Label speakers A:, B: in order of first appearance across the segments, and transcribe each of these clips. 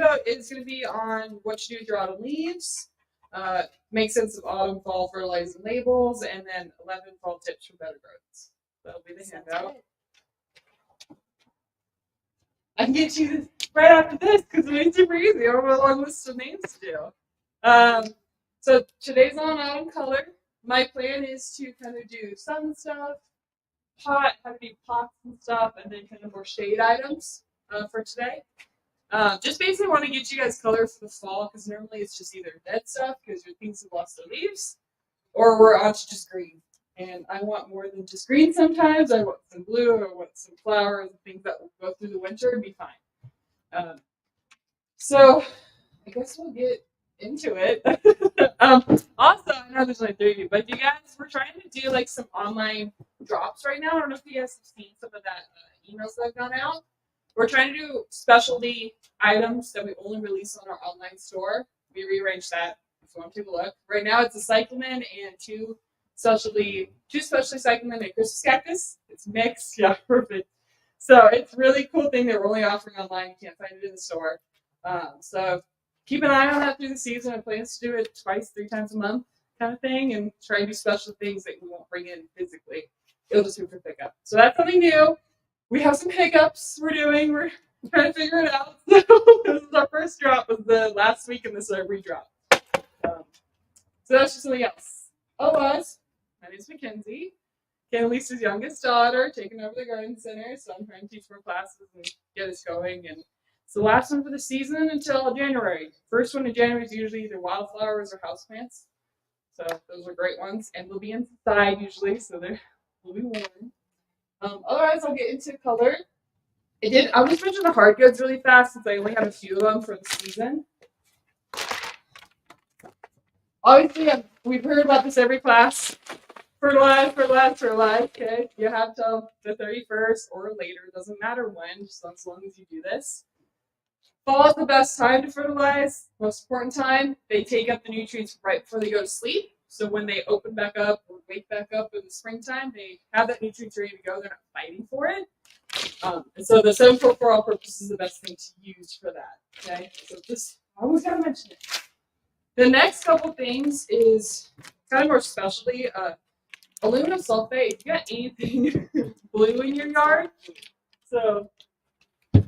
A: handout is going to be on what to do with your autumn leaves, make sense of autumn, fall fertilizing labels, and then 11 fall tips for better growth. That'll be the handout. I can get you this right after this because it's super easy. I have a long list of names to do. So today's on autumn color. My plan is to kind of do sun stuff, have to do pots and stuff, and then kind of more shade items for today. Just basically want to get you guys color for the fall because normally it's just either dead stuff because your things have lost their leaves, or we're on to just green. And I want more than just green sometimes. I want some blue, I want some flowers, and things that will go through the winter and be fine. So I guess we'll get into it. Also, I know there's like 3 of you, but you guys, we're trying to do like some online drops right now. I don't know if you guys have seen some of that emails that have gone out. We're trying to do specialty items that we only release on our online store. We rearranged that if you want to take a look. Right now it's a cyclamen and two specialty cyclamen and Christmas cactus. It's mixed. Yeah, perfect. So it's a really cool thing that we're only offering online. You can't find it in the store. So keep an eye on that through the season. I plan to do it 2-3 times a month kind of thing and try to do special things that we won't bring in physically. It'll just be for pickup. So that's something new. We have some hiccups we're doing. We're trying to figure it out. So this is our first drop of the last week, and this is our redrop. So that's just something else. Otherwise, my name is Mackenzie. Lisa's youngest daughter, taking over the garden center. So I'm trying to teach more classes and get us going. And it's the last one for the season until January. First one in January is usually either wildflowers or houseplants. So those are great ones. And they'll be inside usually, so they'll be warm. Otherwise, I'll get into color. I'll just mention the hard goods really fast since I only have a few of them for the season. Obviously, we've heard about this every class. Fertilize. Okay, you have till the 31st or later. Doesn't matter when, just as long as you do this. Fall is the best time to fertilize. Most important time. They take up the nutrients right before they go to sleep. So when they open back up or wake back up in the springtime, they have that nutrients ready to go. They're not fighting for it. And so the 7-4 for all purposes is the best thing to use for that. Okay, so just I always gotta mention it. The next couple things is kind of more specialty. Aluminum sulfate. If you got anything blue in your yard, so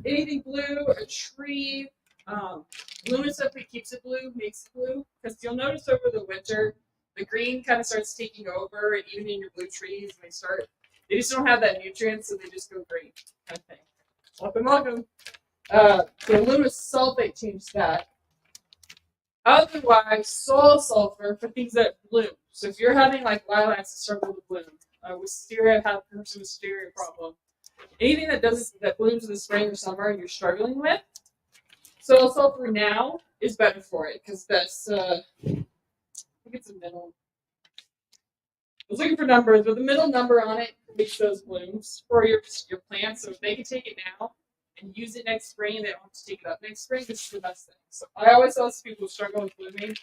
A: anything blue, a tree, aluminum sulfate keeps it blue, makes it blue. Because you'll notice over the winter, the green kind of starts taking over, and even in your blue trees, they just don't have that nutrient, so they just go green, kind of thing. Welcome. The aluminum sulfate changes that. Otherwise, soil sulfur for things that bloom. So if you're having like lilacs that struggle to bloom, wisteria, have a wisteria problem. Anything that blooms in the spring or summer and you're struggling with, soil sulfur now is better for it because that's I think it's a middle. I was looking for numbers, but the middle number on it makes those blooms for your plants. So if they can take it now and use it next spring, and they don't have to take it up next spring, this is the best thing. So I always tell people who struggle with blooming,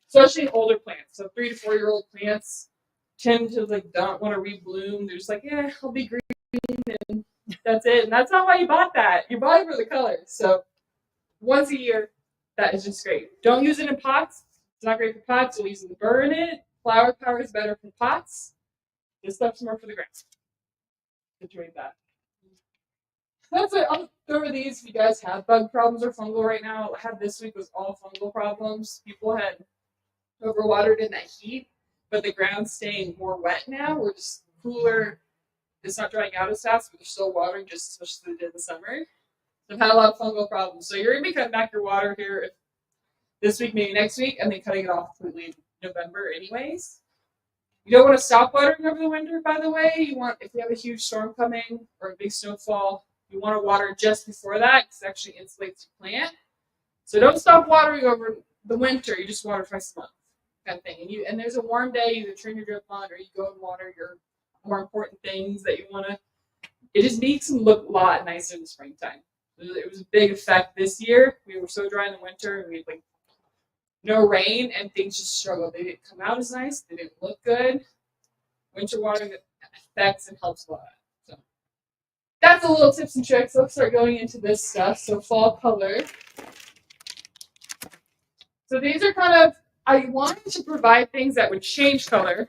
A: especially older plants. So 3 to 4 year old plants tend to not want to rebloom. They're just like, yeah, I'll be green and that's it. And that's not why you bought that. You bought it for the color. So once a year, that is just great. Don't use it in pots. It's not great for pots. You'll use it to burn it. Flower power is better for pots. This stuff's more for the ground. Enjoy that. That's it. I'll go over these if you guys have bug problems or fungal right now. What I had this week was all fungal problems. People had overwatered in that heat, but the ground's staying more wet now. We're just cooler. It's not drying out as fast, but they're still watering just as much as they did in the summer. So I've had a lot of fungal problems. So you're going to be cutting back your water here this week, maybe next week, and then cutting it off completely in November anyways. You don't want to stop watering over the winter, by the way. If you have a huge storm coming or a big snowfall, you want to water just before that because it actually insulates your plant. So don't stop watering over the winter. You just water twice a month, kind of thing. And there's a warm day, you either turn your drip on or you go and water your more important things that you want to. It just makes them look a lot nicer in the springtime. It was a big effect this year. We were so dry in the winter, and we had no rain, and things just struggled. They didn't come out as nice. They didn't look good. Winter watering affects and helps a lot. So that's a little tips and tricks. Let's start going into this stuff. So fall color. So these are kind of, I wanted to provide things that would change color.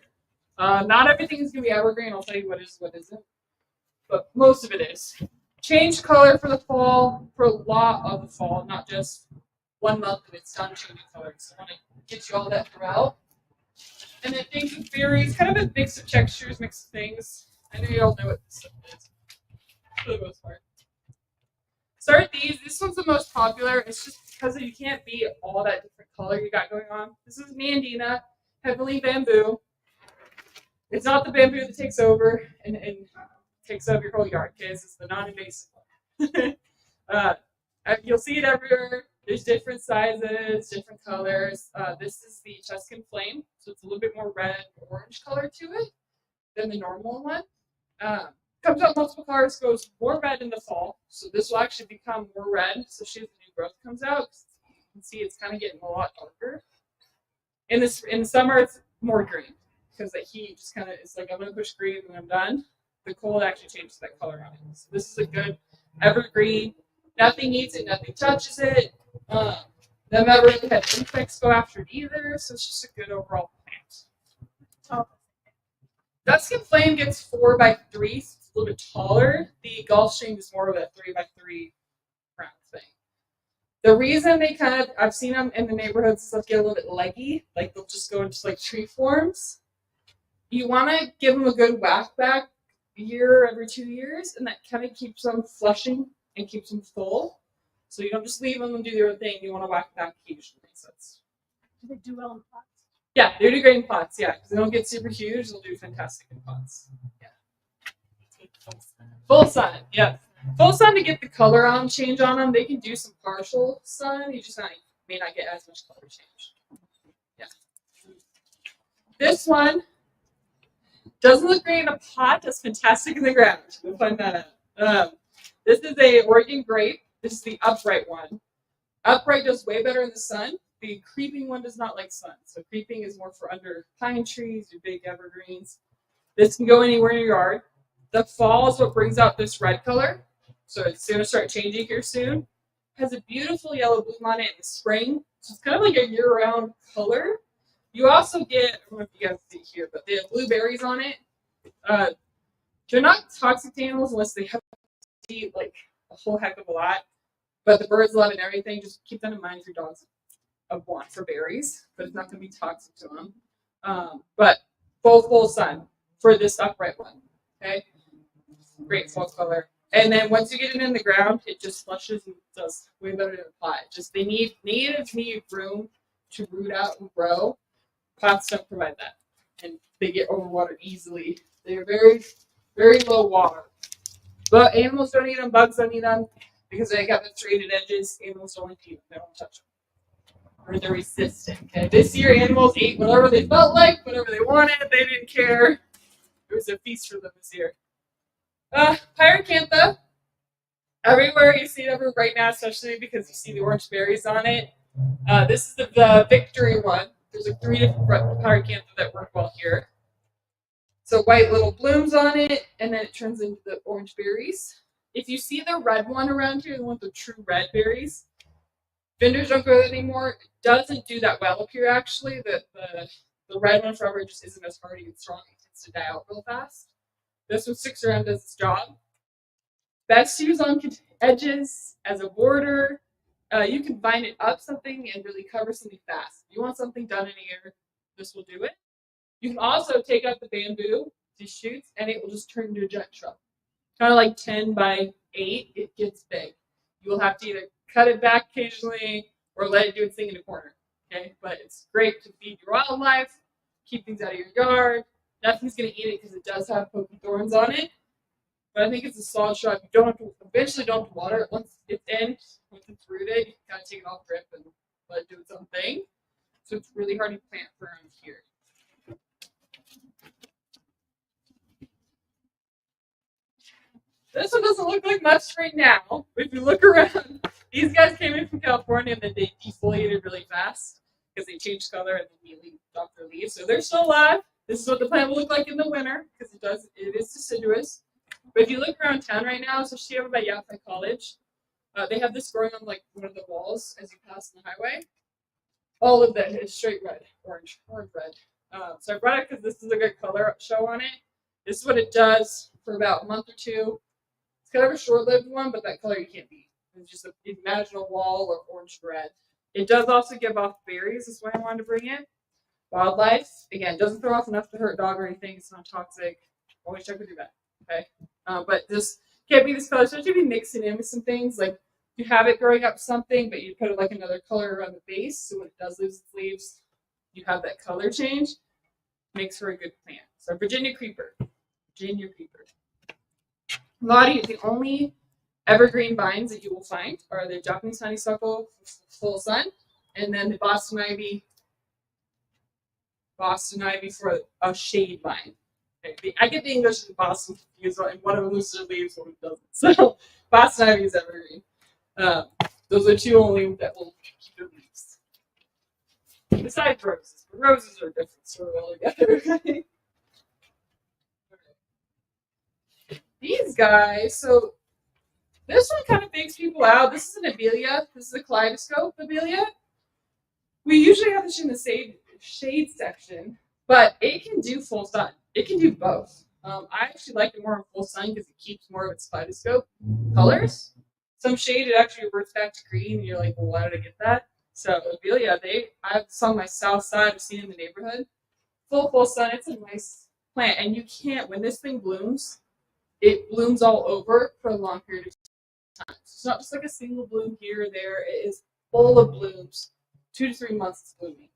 A: Not everything is going to be evergreen. I'll tell you what isn't. But most of it is. Change color for the fall, for a lot of the fall, not just 1 month and it's done changing colors. So I want to get you all that throughout. And then things with berries, kind of a mix of textures, mix of things. I know you all know what this stuff is, for the most part. Start these. This one's the most popular. It's just because you can't be all that different color you got going on. This is Mandina, heavily bamboo. It's not the bamboo that takes over and takes up your whole yard, kids. It's the non-invasive one. You'll see it everywhere. There's different sizes, different colors. This is the Tuscan Flame, so it's a little bit more red, orange color to it than the normal one. Comes out multiple colors, goes more red in the fall, so this will actually become more red, especially as the new growth comes out. You can see it's kind of getting a lot darker. In the summer, it's more green because the heat just kind of is like I'm gonna push green and I'm done. The cold actually changes that color on it. So this is a good evergreen. Nothing eats it, nothing touches it. Never really had insects go after it either, so it's just a good overall plant. Tuscan Flame gets 4 by 3, so it's a little bit taller. The Gulfstream is more of a 3 by 3 crown thing. The reason they kind of, I've seen them in the neighborhoods and stuff get a little bit leggy, like they'll just go into like tree forms. You want to give them a good whack back every 2 years, and that kind of keeps them flushing and keeps them full. So you don't just leave them and do their own thing. You want to whack back occasionally. So
B: do they do well in pots?
A: Yeah, they do great in pots. Yeah, because they don't get super huge. They'll do fantastic in pots. Yeah. Full sun. Yeah. Full sun to get the color on change on them. They can do some partial sun. You just may not get as much color change. Yeah. This one doesn't look great in a pot. That's fantastic in the ground. We'll find that out. This is a Oregon grape. This is the upright one. Upright does way better in the sun. The creeping one does not like sun. So creeping is more for under pine trees, your big evergreens. This can go anywhere in your yard. The fall is what brings out this red color. So it's going to start changing here soon. It has a beautiful yellow bloom on it in the spring. So it's kind of like a year-round color. You also get, I don't know if you guys see here, but they have blueberries on it. They're not toxic to animals unless they have to eat like a whole heck of a lot. But the birds love it and everything. Just keep that in mind if your dog's a want for berries, but it's not going to be toxic to them. But full sun for this upright one. Okay, great fall color. And then once you get it in the ground, it just flushes and does way better than a pot. Just natives need room to root out and grow. Pots don't provide that, and they get overwatered easily. They're very, very low water. But animals don't eat them. Bugs don't eat them because they got the serrated edges. Animals don't like to eat them. They don't touch them. Or they're resistant. Okay. This year, animals ate whatever they felt like, whatever they wanted. They didn't care. It was a feast for them this year. Pyracantha. Everywhere you see it everywhere right now, especially because you see the orange berries on it. This is the victory one. There's like 3 different pyracantha that work well here. So white little blooms on it, and then it turns into the orange berries. If you see the red one around here, the one with the true red berries, vendors don't grow that anymore. It doesn't do that well up here, actually. The red one forever just isn't as hardy and strong. It tends to die out real fast. This one sticks around, does its job. Best to use on edges as a border. You can bind it up something and really cover something fast. If you want something done in a year, this will do it. You can also take out the bamboo, these shoots, and it will just turn into a giant shrub. Kind of like 10 by 8, it gets big. You will have to either cut it back occasionally or let it do its thing in a corner. Okay, but it's great to feed your wildlife, keep things out of your yard. Nothing's going to eat it because it does have pokey thorns on it. But I think it's a solid shrub. You don't have to, eventually don't water it. Once it's in, once it's rooted, you can kind of take it off drip and let it do its own thing. So it's really hard to plant for around here. This one doesn't look like much right now. If you look around, these guys came in from California and then they defoliated really fast because they changed color and immediately dropped their leaves. So they're still alive. This is what the plant will look like in the winter because it is deciduous. But if you look around town right now, especially over by Yaffe College, they have this growing on like one of the walls as you pass on the highway. all of that is straight red, orange red. So I brought it because this is a good color show on it. This is what it does for about a month or two. It's kind of a short-lived one, but that color you can't beat. It's just imagine a wall of orange red. It does also give off berries. That's why I wanted to bring it. Wildlife, again, doesn't throw off enough to hurt a dog or anything. It's not toxic. Always check with your vet. Okay, but this can't be this color, especially if you mix it in with some things. Like you have it growing up something, but you put like another color around the base, so when it does lose its leaves, you have that color change. Makes for a good plant. So Virginia creeper. Lottie, the only evergreen vines that you will find are the Japanese honeysuckle, full sun, and then the Boston ivy for a shade vine. Okay. I get the English and Boston confused, and one of them loses their leaves, one doesn't. So Boston ivy is evergreen. Those are two only that will keep their leaves. Besides roses, but roses are a different story altogether. These guys, so this one kind of fakes people out. This is an abelia. This is a kaleidoscope abelia. We usually have this in the shade section, but it can do full sun. It can do both. I actually like it more in full sun because it keeps more of its kaleidoscope colors. Some shade, it actually reverts back to green, and you're like, well, why did I get that? So abelia, I have this on my south side. I've seen it in the neighborhood. Full sun. It's a nice plant, and you can't, when this thing blooms, it blooms all over for a long period of time. So it's not just like a single bloom here or there. It is full of blooms. 2 to 3 months it's blooming.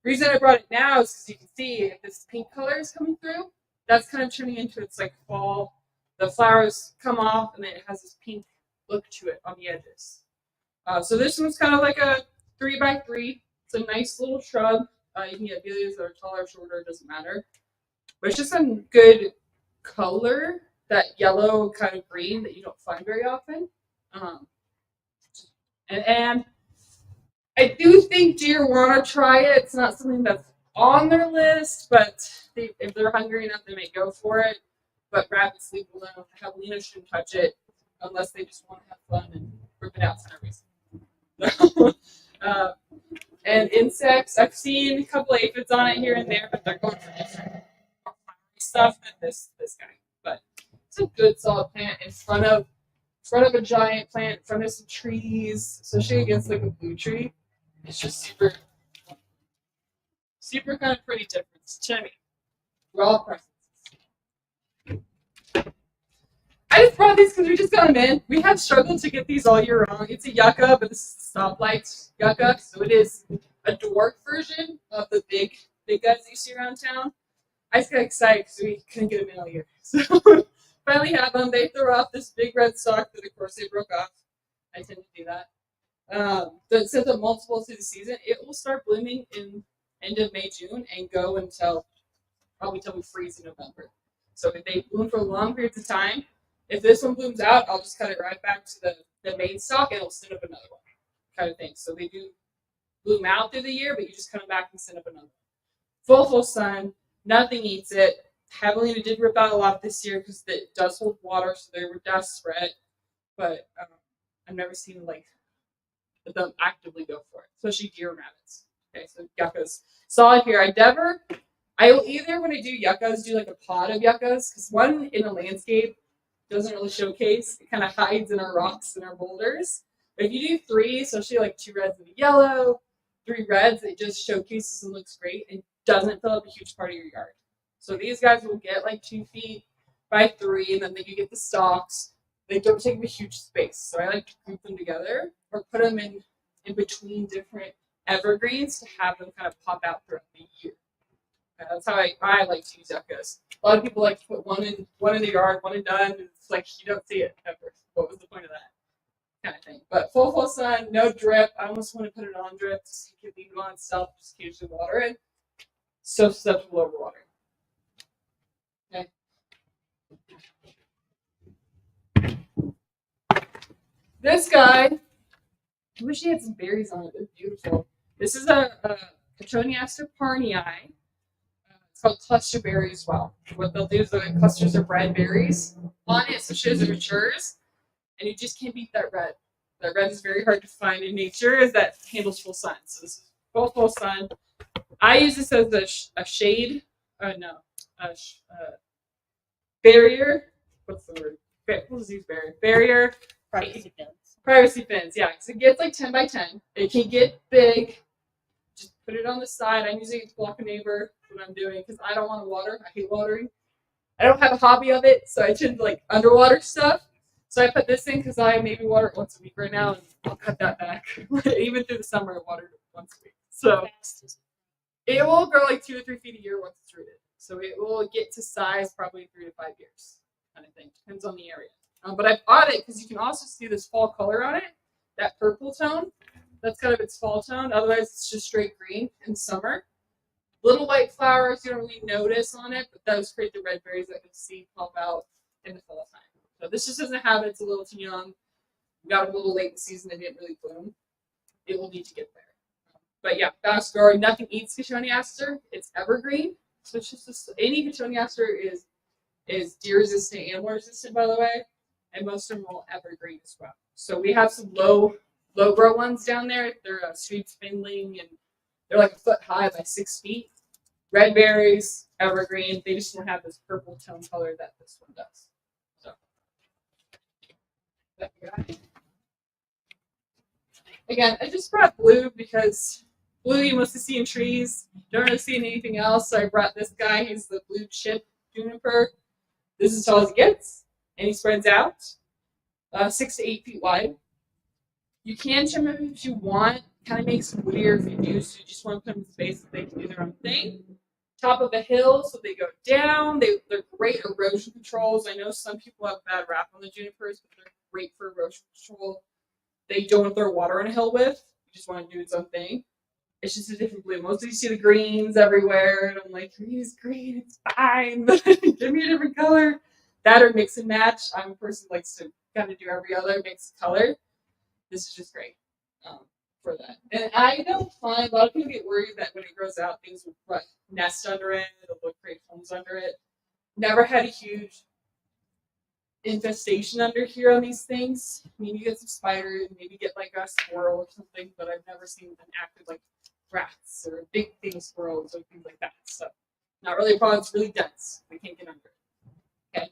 A: The reason I brought it now is because you can see if this pink color is coming through, that's kind of turning into its like fall. The flowers come off and then it has this pink look to it on the edges. So this one's kind of like a 3x3. It's a nice little shrub. You can get abelias that are taller or shorter, it doesn't matter. But it's just a good color, that yellow kind of green that you don't find very often. And I do think deer want to try it. It's not something that's on their list, but if they're hungry enough, they may go for it. But rabbits leave alone. Javelina shouldn't touch it unless they just want to have fun and rip it out for no reason. And insects, I've seen a couple aphids on it here and there, but they're going for different stuff than this guy. But it's a good solid plant in front of a giant plant, in front of some trees, especially against like a blue tree. It's just super kind of pretty difference to me. We're all preferences. I just brought these because we just got them in. We have struggled to get these all year round. It's a yucca, but this is a stoplight yucca, so it is a dwarf version of the big guys you see around town. I just got excited because we couldn't get them in all year. So finally have them. They throw off this big red stalk that, of course, they broke off. I tend to do that. That sets up multiple through the season. It will start blooming in end of May, June, and go until we freeze in November. So if they bloom for long periods of time, if this one blooms out, I'll just cut it right back to the main stalk and it'll send up another one, kind of thing. So they do bloom out through the year, but you just come back and send up another one. Full sun, nothing eats it. Javelina did rip out a lot this year because it does hold water, so they were desperate. But I've never seen like them actively go for it, especially deer and rabbits. Okay, so yuccas. Solid here. I will either, when I do yuccas, do like a pod of yuccas, because one in a landscape doesn't really showcase. It kind of hides in our rocks and our boulders. But if you do 3, especially like 2 reds and a yellow, 3 reds, it just showcases and looks great and doesn't fill up a huge part of your yard. So these guys will get like 2 feet by 3, and then you get the stalks. They don't take up a huge space. So I like to group them together or put them in between different evergreens to have them kind of pop out throughout the year. That's how I like to use yuccas. A lot of people like to put one in the yard, one and done. It's like you don't see it ever. What was the point of that? Kind of thing. But full sun, no drip. I almost want to put it on drip so you can leave it on itself, just occasionally water it. So susceptible over water. Okay. This guy, I wish he had some berries on it. They're beautiful. This is a Cotoneaster parnii. It's called cluster berry as well. What they'll do is the clusters of red berries on it, especially as it matures, and you just can't beat that red. That red is very hard to find in nature, as that handles full sun. So this is full sun. I use this as a shade. No, barrier. What's the word? We'll just use barrier. Barrier.
C: Privacy fence.
A: Privacy fence. Yeah, because it gets like 10 by 10. It can get big. Just put it on the side. I'm using it to block a neighbor. That's what I'm doing because I don't want to water. I hate watering. I don't have a hobby of it, so I tend to like underwater stuff. So I put this in because I maybe water it once a week right now, and I'll cut that back. Even through the summer, I watered it once a week. So it will grow like 2 to 3 feet a year once it's rooted. So it will get to size probably 3 to 5 years, kind of thing. Depends on the area. But I bought it because you can also see this fall color on it, that purple tone. That's kind of its fall tone. Otherwise, it's just straight green in summer. Little white flowers you don't really notice on it, but those create the red berries that you'll see pop out in the fall time. So this just doesn't have it. It's a little too young. We got a little late in the season. It didn't really bloom. It will need to get there. But yeah, fast growing. Nothing eats Cotoneaster. It's evergreen. So it's just any Cotoneaster is deer resistant, animal resistant, by the way, and most of them are evergreen as well. So we have some low grow ones down there. They're sweet spindling, and they're like a foot high by 6 feet. Red berries, evergreen. They just don't have this purple tone color that this one does. So that guy. Again, I just brought blue because blue you mostly see in trees. Don't really see in anything else. So I brought this guy. He's the blue chip juniper. This is as tall as it gets, and he spreads out 6 to 8 feet wide. You can trim them if you want. Kind of makes it woodier if you do. So you just want to put them in space so they can do their own thing. Top of a hill, so they go down. They're great erosion controls. I know some people have bad rap on the junipers, but they're great for erosion control. They don't throw water on a hill with. You just want to do its own thing. It's just a different blue. Mostly you see the greens everywhere, and I'm like, green is green, it's fine. Give me a different color. That or mix and match. I'm a person who likes to kind of do every other mixed color. This is just great for that. And I don't find a lot of people get worried that when it grows out, things will nest under it. It'll create homes under it. Never had a huge infestation under here on these things. I mean, you get some spiders, maybe get like a squirrel or something, but I've never seen an active like rats or big thing squirrels or things like that. So not really a problem. It's really dense. They can't get under it. Okay.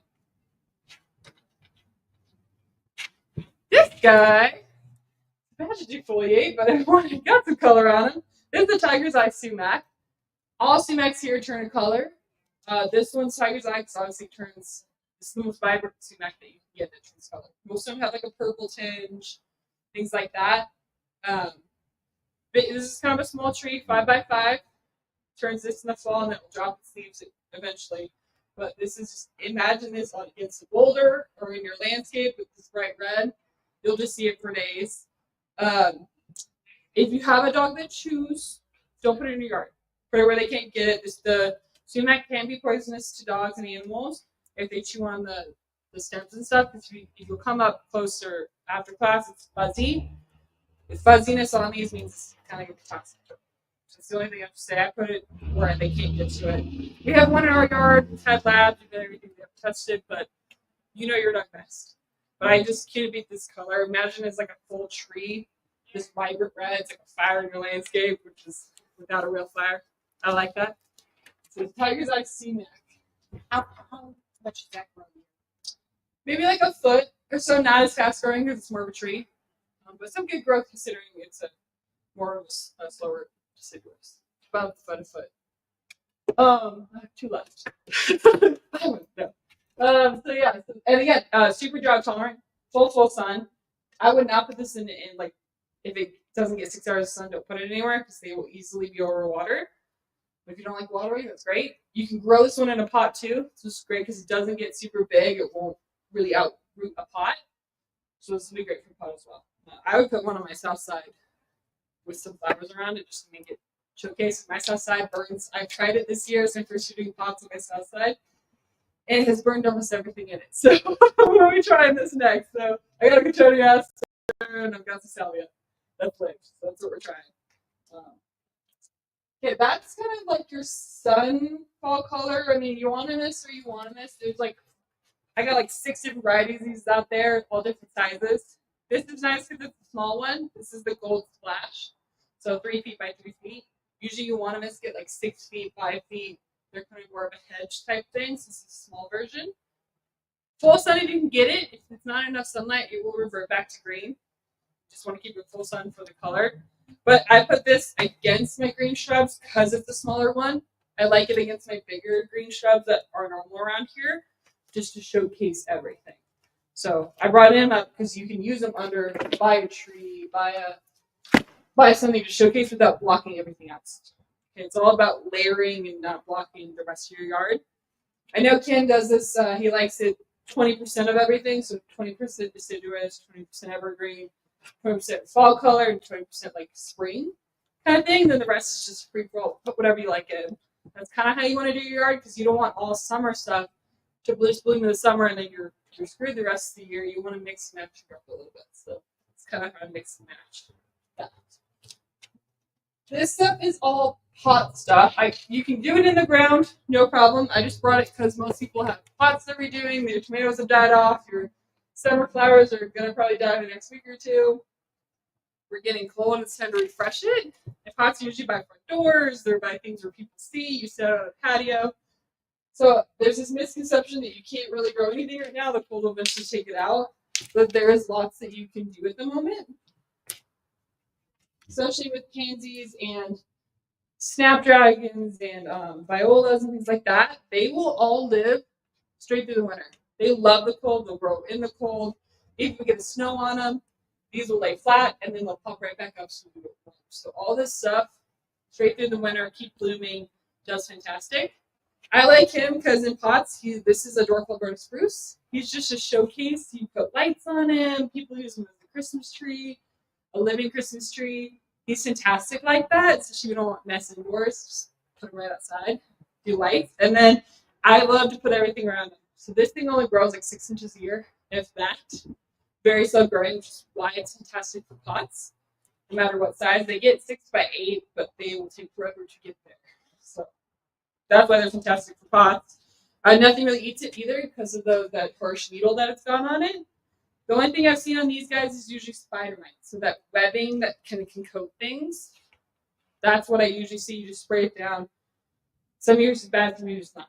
A: This guy, I had to defoliate, but I got some color on him. This is the tiger's eye sumac. All sumacs here turn a color. This one's tiger's eye because obviously turns. This is the most vibrant sumac that you can get that turns color. Most of them have like a purple tinge, things like that. But this is kind of a small tree, 5 by 5. Turns this in the fall and it will drop its leaves eventually. But this is just, imagine this on against a boulder or in your landscape with this bright red. You'll just see it for days. If you have a dog that chews, don't put it in your yard. Put it where they can't get it. The sumac can be poisonous to dogs and animals if they chew on the stems and stuff. If you come up closer after class, it's fuzzy. With fuzziness on these means it's kind of like toxic. That's the only thing I have to say. I put it where they can't get to it. We have one in our yard. We've had labs. We've done everything. We haven't touched it, but you know your dog best. But I just can't beat this color. Imagine it's like a full tree, this vibrant red. It's like a fire in your landscape, which is without a real fire. I like that. So the tiger's eye sumac.
C: How much is that growing?
A: Maybe like a foot or so. Not as fast growing because it's more of a tree, but some good growth considering it's more of a slower deciduous. About a foot. I have 2 left. No. So yeah, and again, super drought tolerant, full sun. I would not put this in like if it doesn't get 6 hours of sun, don't put it anywhere because they will easily be overwatered. But if you don't like watering, that's great. You can grow this one in a pot too. This is great because it doesn't get super big. It won't really outroot a pot. So this would be great for a pot as well. I would put one on my south side with some flowers around it just to make it showcase. My south side burns. I've tried it this year. It's my first year doing pots on my south side. And it has burned almost everything in it. So we'll be trying this next. So I got a Cotoneaster and I've got some salvia. That's linked. So that's what we're trying. Okay, that's kind of like your sun fall color. I mean, you want this or you want this. There's like, I got like 6 different varieties of these out there, all different sizes. This is nice because it's a small one. This is the gold splash. So 3 feet by 3 feet. Usually you want them to get like 6 feet, 5 feet. They're kind of more of a hedge type thing. So this is a small version. Full sun if you can get it. If it's not enough sunlight, it will revert back to green. Just want to keep it full sun for the color. But I put this against my green shrubs because it's a smaller one. I like it against my bigger green shrubs that are normal around here, just to showcase everything. So I brought him up because you can use them under by a tree, by something to showcase without blocking everything else. Okay, it's all about layering and not blocking the rest of your yard. I know Ken does this. He likes it 20% of everything, so 20% deciduous, 20% evergreen, 20% fall color, and 20% like spring kind of thing. Then the rest is just free for all. Put whatever you like in. That's kind of how you want to do your yard because you don't want all summer stuff to just bloom in the summer and then you're screwed the rest of the year. You want to mix and match your up a little bit. So it's kind of how to mix and match that. This stuff is all pot stuff. You can do it in the ground, no problem. I just brought it because most people have pots they're redoing. Their tomatoes have died off. Your summer flowers are gonna probably die in the next week or two. We're getting cold. It's time to refresh it. And pots are usually by front doors. They're by things where people see. You set out on a patio. So there's this misconception that you can't really grow anything right now. The cold will eventually take it out. But there is lots that you can do at the moment. Especially with pansies and snapdragons and violas and things like that. They will all live straight through the winter. They love the cold. They'll grow in the cold. If we get snow on them, these will lay flat and then they'll pop right back up. So all this stuff straight through the winter, keep blooming, does fantastic. I like him because in pots, this is a dwarf grown spruce. He's just a showcase. You put lights on him. People use him as a Christmas tree, a living Christmas tree. He's fantastic like that, especially if you don't want mess indoors. Just put him right outside, do lights. And then I love to put everything around him. So this thing only grows like 6 inches a year, if that. Very slow growing, which is why it's fantastic for pots. No matter what size they get, 6 by 8, but they will take forever to get there. So that's why they're fantastic for pots. Nothing really eats it either because of that harsh needle that it's got on it. The only thing I've seen on these guys is usually spider mites. So that webbing that can coat things. That's what I usually see. You just spray it down. Some years is bad, some years not.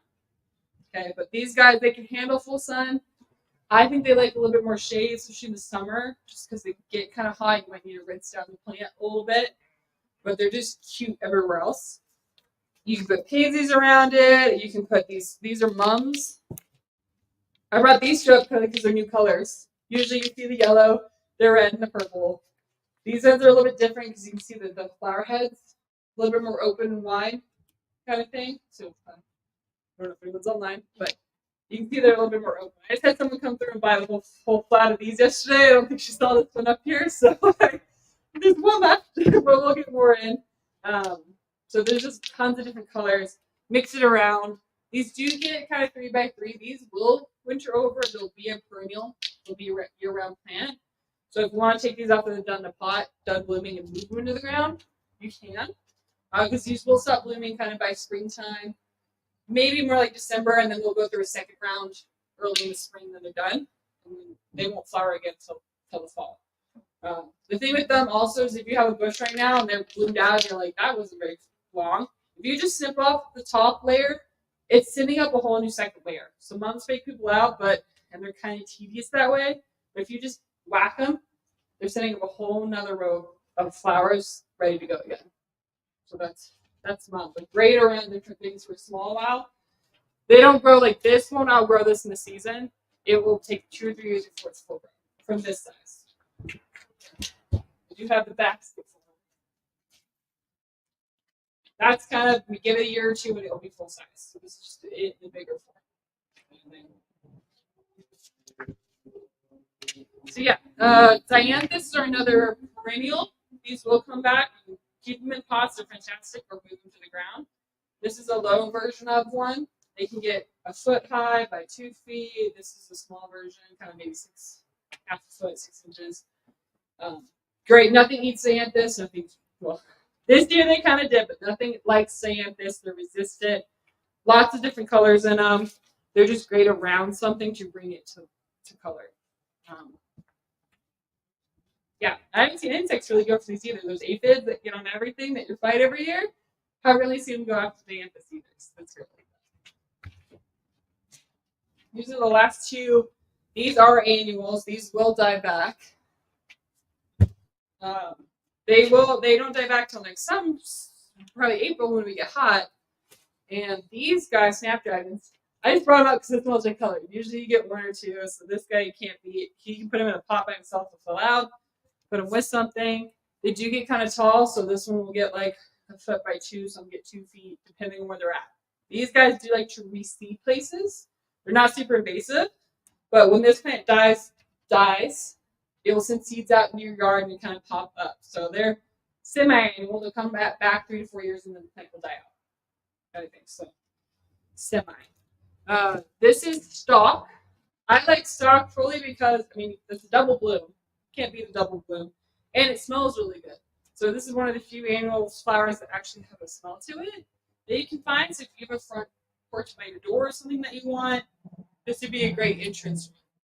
A: Okay, but these guys, they can handle full sun. I think they like a little bit more shade, especially in the summer, just because they get kind of hot. You might need to rinse down the plant a little bit. But they're just cute everywhere else. You can put pansies around it. You can put these are mums. I brought these two up because they're new colors. Usually you see the yellow, the red, and the purple. These ones are a little bit different because you can see the flower heads a little bit more open and wide kind of thing. So I don't know if anyone's online, but you can see they're a little bit more open. I just had someone come through and buy the whole flat of these yesterday. I don't think she saw this one up here, so there's one left, but we'll get more in. So there's just tons of different colors. Mix it around. These do get kind of 3 by 3. These will winter over. They'll be a perennial. They'll be a year-round plant. So if you want to take these out that are done in a pot, done blooming, and move them into the ground, you can. Because these will stop blooming kind of by springtime. Maybe more like December, and then they'll go through a second round early in the spring, then they're done. And they won't flower again until the fall. The thing with them also is if you have a bush right now and they're bloomed out, and you're like, that wasn't very long. If you just snip off the top layer, it's sending up a whole new second layer. So mums fake people out, and they're kind of tedious that way. But if you just whack them, they're sending up a whole nother row of flowers ready to go again. So that's mom. But great around different things for a small while. They don't grow like this. Won't outgrow this in the season. It will take 2 or 3 years before it's full grown from this size. I do have the back stick. That's kind of, we give it a year or two and it'll be full size. So this is just it in the bigger form. So yeah, dianthus are another perennial. These will come back. You can keep them in pots. They're fantastic or move them to the ground. This is a low version of one. They can get a foot high by 2 feet. This is a small version, kind of maybe half a foot, 6 inches. Great. Nothing eats dianthus. Nothing. Well, this year they kind of did, but nothing likes dianthus. They're resistant. Lots of different colors in them. They're just great around something to bring it to color. Yeah, I haven't seen insects really go for these either. Those aphids that get on everything that you fight every year, haven't really seen them go after the anthus either. So that's really These are the last two. These are annuals. These will die back. They will. They don't die back till like probably April when we get hot. And these guys, snapdragons, I just brought them up because it's multicolored. Usually you get one or two. So this guy you can't beat. You can put him in a pot by himself to fill out. Put them with something. They do get kind of tall, so this one will get like a foot by 2. Some get 2 feet, depending on where they're at. These guys do like to reseed places. They're not super invasive, but when this plant dies, it will send seeds out into your yard and kind of pop up. So they're semi-annual. They'll come back 3 to 4 years, and then the plant will die out. I think so. Semi. This is stalk. I like stalk fully because it's a double bloom. Can't beat a double bloom, and it smells really good. So this is one of the few annual flowers that actually have a smell to it that you can find. So if you have a front porch by your door or something that you want, this would be a great entrance.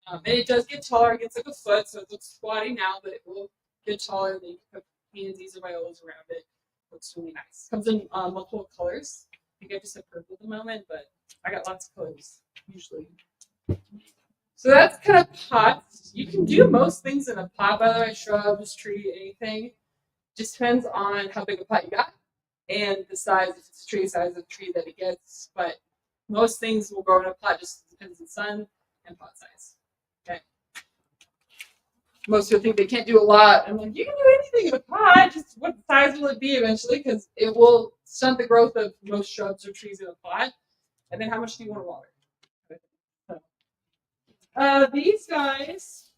A: And it does get taller. It gets like a foot, so it looks squatty now, but it will get taller. Then you can put pansies or violas around it. Looks really nice. Comes in multiple colors. I think I just have purple at the moment, but I got lots of colors usually. So that's kind of pots. You can do most things in a pot, by the way, shrubs, tree, anything. Just depends on how big a pot you got and the size, if it's a tree size of the tree that it gets. But most things will grow in a pot, just depends on sun and pot size. Okay. Most people think they can't do a lot. I'm like, you can do anything in a pot, just what size will it be eventually? Because it will stunt the growth of most shrubs or trees in a pot. And then how much do you want to water? These guys,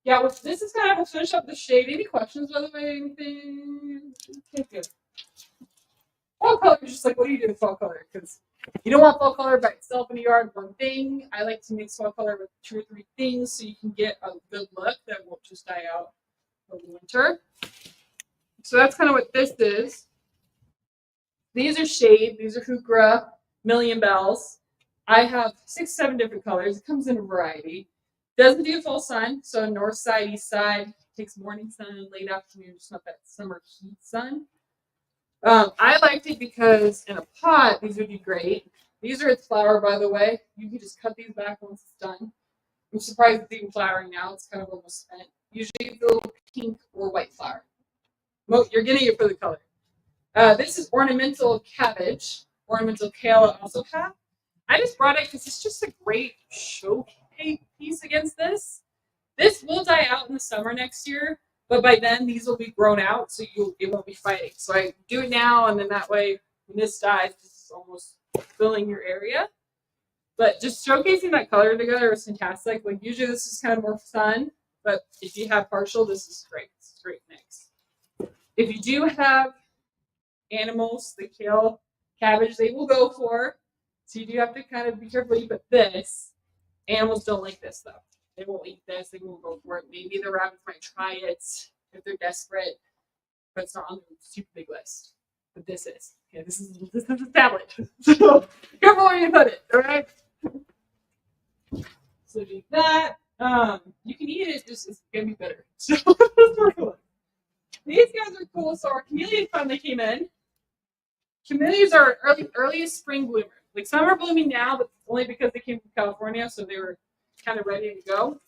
A: yeah, well, this is kind of a finish up the shade. Any questions, by the way? Anything? Okay, good. Fall color is just like, what do you do with fall color? Because you don't want fall color by itself in the yard, one thing. I like to mix fall color with 2 or 3 things so you can get a good look that won't just die out over the winter. So that's kind of what this is. These are shade. These are heuchera, million bells. I have 6, 7 different colors. It comes in a variety. Doesn't do full sun, so north side, east side, takes morning sun, late afternoon, just not that summer heat sun. I liked it because in a pot, these would be great. These are its flower, by the way. You can just cut these back once it's done. I'm surprised it's even flowering now. It's kind of almost spent. Usually it's a little pink or white flower. Well, you're getting it for the color. This is ornamental cabbage. Ornamental kale I also have. I just brought it because it's just a great showpiece against this. This will die out in the summer next year, but by then these will be grown out, so it won't be fighting. So I do it now, and then that way, when this dies, this is almost filling your area. But just showcasing that color together is fantastic. Like usually this is kind of more fun, but if you have partial, this is great. This is a great mix. If you do have animals, the kale, cabbage, they will go for. So you do have to kind of be careful. But this, animals don't like this though. They won't eat this. They won't go for it. Maybe the rabbits might try it if they're desperate, but it's not on the super big list. But this is. Yeah, this is a tablet. So careful where you put it. All right. So do that. You can eat it. Just it's gonna be better. So that's cool. These guys are cool. So our camellia finally came in. Camellias are earliest spring bloomer. Like some are blooming now, but only because they came from California, so they were kind of ready to go.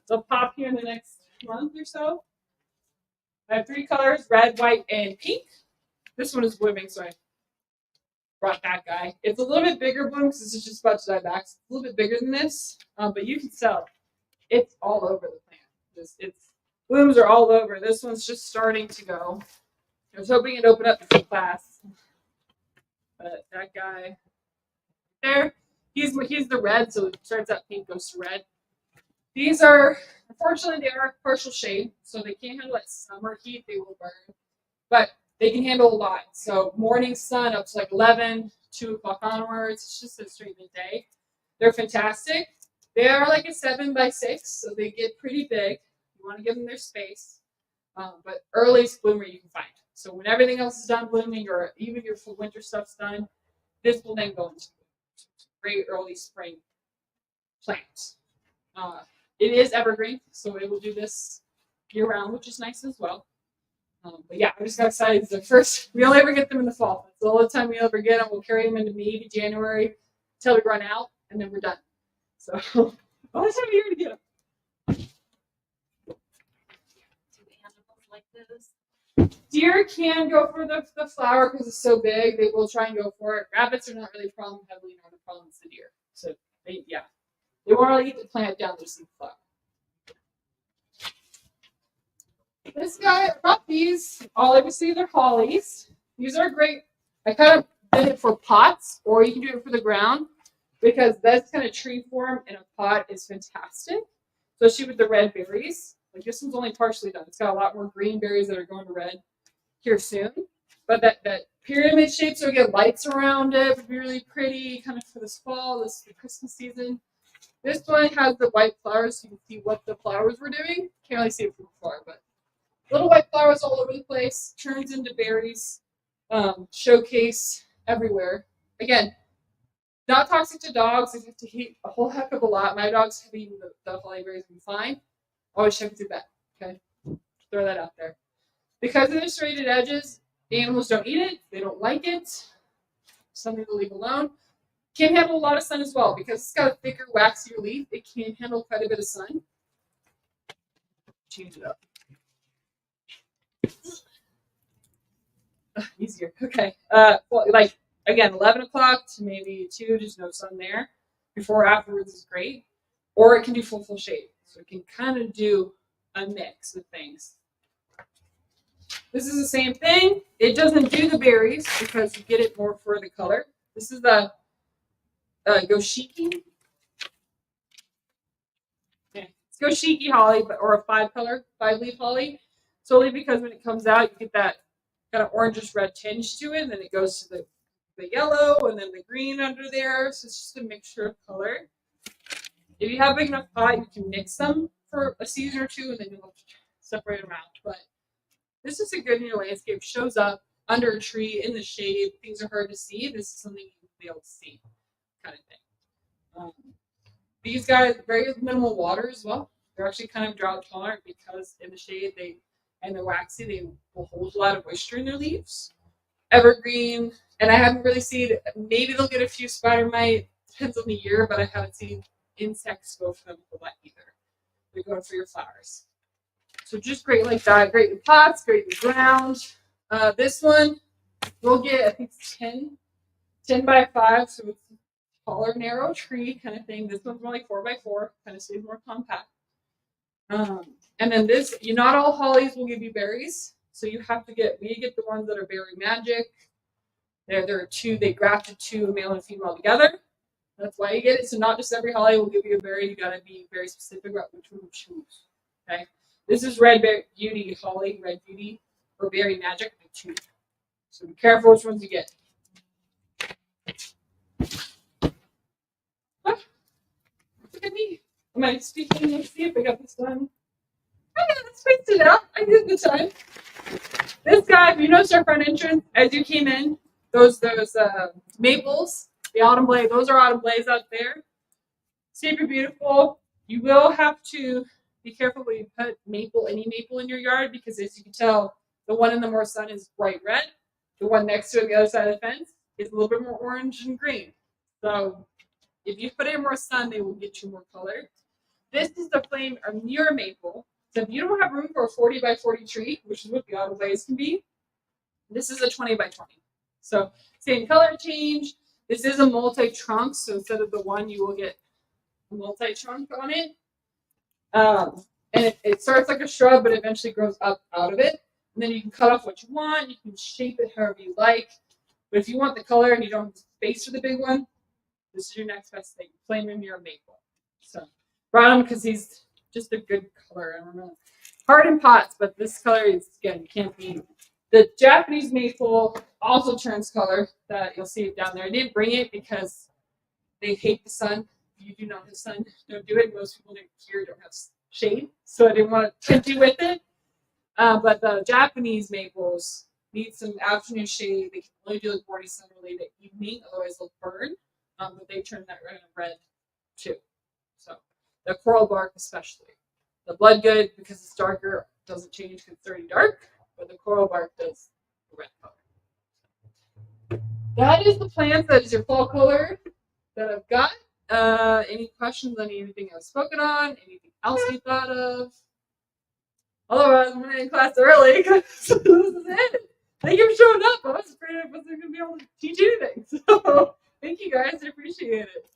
A: They'll pop here in the next month or so. I have 3 colors: red, white, and pink. This one is blooming, so I brought that guy. It's a little bit bigger bloom because this is just about to die back. It's a little bit bigger than this, but you can tell it's all over the plant. It's blooms are all over. This one's just starting to go. I was hoping it'd open up the class. But that guy there, he's the red, so it starts out pink, goes to red. These are, unfortunately, they are partial shade, so they can't handle that summer heat. They will burn, but they can handle a lot. So morning sun up to like 11, 2 o'clock onwards. It's just a straight midday. They're fantastic. They are like a 7 by 6, so they get pretty big. You want to give them their space, but earliest bloomer you can find. So when everything else is done blooming, or even your full winter stuff's done, this will then go into great early spring plant. It is evergreen, so it will do this year round, which is nice as well. But yeah, I just got excited. The first, we only ever get them in the fall. That's all the time we ever get them. We'll carry them into maybe January until we run out, and then we're done. So all the time of year to get them.
C: Do animals like those?
A: Deer can go for the flower because it's so big. They will try and go for it. Rabbits are not really a problem. Heavily not a problem. It's the deer. So they won't really eat the plant down. They see the flower. This guy, I brought these. All I see they're hollies. These are great. I kind of did it for pots, or you can do it for the ground because this kind of tree form in a pot is fantastic. Especially with the red berries. Like this one's only partially done. It's got a lot more green berries that are going to red here soon. But that pyramid shape, so we get lights around it, would be really pretty, kind of for this fall, the Christmas season. This one has the white flowers, so you can see what the flowers were doing. Can't really see it from afar, but little white flowers all over the place, turns into berries, showcase everywhere. Again, not toxic to dogs. If you have to eat a whole heck of a lot, my dogs have eaten the holly berries and fine. Always check through that. Okay, throw that out there. Because of the serrated edges, the animals don't eat it. They don't like it. Something to leave alone. Can handle a lot of sun as well because it's got a thicker, waxier leaf. It can handle quite a bit of sun. Change it up. Easier. Okay. Well, like again, 11 o'clock to maybe 2. Just no sun there. Before or afterwards is great. Or it can do full shade. So it can kind of do a mix of things. This is the same thing. It doesn't do the berries because you get it more for the color. This is the Goshiki. Yeah, it's Goshiki holly, or a 5-leaf holly. Solely because when it comes out, you get that kind of orangish red tinge to it, and then it goes to the yellow and then the green under there. So it's just a mixture of color. If you have a big enough pot, you can mix them for a season or two, and then you'll separate them out. But this is a good in your landscape. Shows up under a tree in the shade. Things are hard to see. This is something you will be able to see, kind of thing. These guys very minimal water as well. They're actually kind of drought tolerant because in the shade and they're waxy. They will hold a lot of moisture in their leaves. Evergreen, and I haven't really seen. Maybe they'll get a few spider mite. Depends on the year, but I haven't seen insects go for them for that either. They're going for your flowers. So just great like that. Great in pots, great in the ground. This one, we'll get, I think it's 10 by 5, so it's a taller, narrow tree kind of thing. This one's more like 4 by 4, kind of stays more compact. And then this, not all hollies will give you berries. So you have to we get the ones that are berry magic. There are 2, they grafted 2, male and female together. That's why you get it. So not just every holly will give you a berry. You gotta be very specific about which one you choose. Okay. This is red beauty holly, red beauty, or berry magic. So be careful which ones you get. Ah, look at me. Am I speaking? Let's see if I got this done. I got it spaced it out. I did the time. This guy, if you notice our front entrance, as you came in, those maples, the autumn blade, those are autumn blades out there. Super beautiful. You will have to be careful when you put any maple in your yard because as you can tell, the one in the more sun is bright red. The one next to it, the other side of the fence, is a little bit more orange and green. So if you put in more sun, they will get you more color. This is the flame or near maple. So if you don't have room for a 40 by 40 tree, which is what the autumn blades can be, this is a 20 by 20. So same color change. This is a multi-trunk, so instead of the one, you will get a multi-trunk on it. And it starts like a shrub, but eventually grows up out of it. And then you can cut off what you want. You can shape it however you like. But if you want the color and you don't have space for the big one, this is your next best thing. Flame him your maple. So brought him because he's just a good color. I don't know. Hard in pots, but this color is, again, can't be. The Japanese maple also turns color. That you'll see it down there. I didn't bring it because they hate the sun. If you do not have sun, don't do it. Most people here don't have shade, so I didn't want to tempt you with it. But the Japanese maples need some afternoon shade. They can only do like morning sun related at evening, otherwise they'll burn. But they turn that red too. So The coral bark especially. The blood good, because it's darker, doesn't change because it's already dark, but the coral bark does the red color. That is the plants. That is your fall color that I've got. Any questions on anything I've spoken on? Anything else you thought of? Otherwise, I'm going to end class early because this is it. Thank you for showing up. I was afraid I wasn't going to be able to teach anything. So, thank you guys. I appreciate it.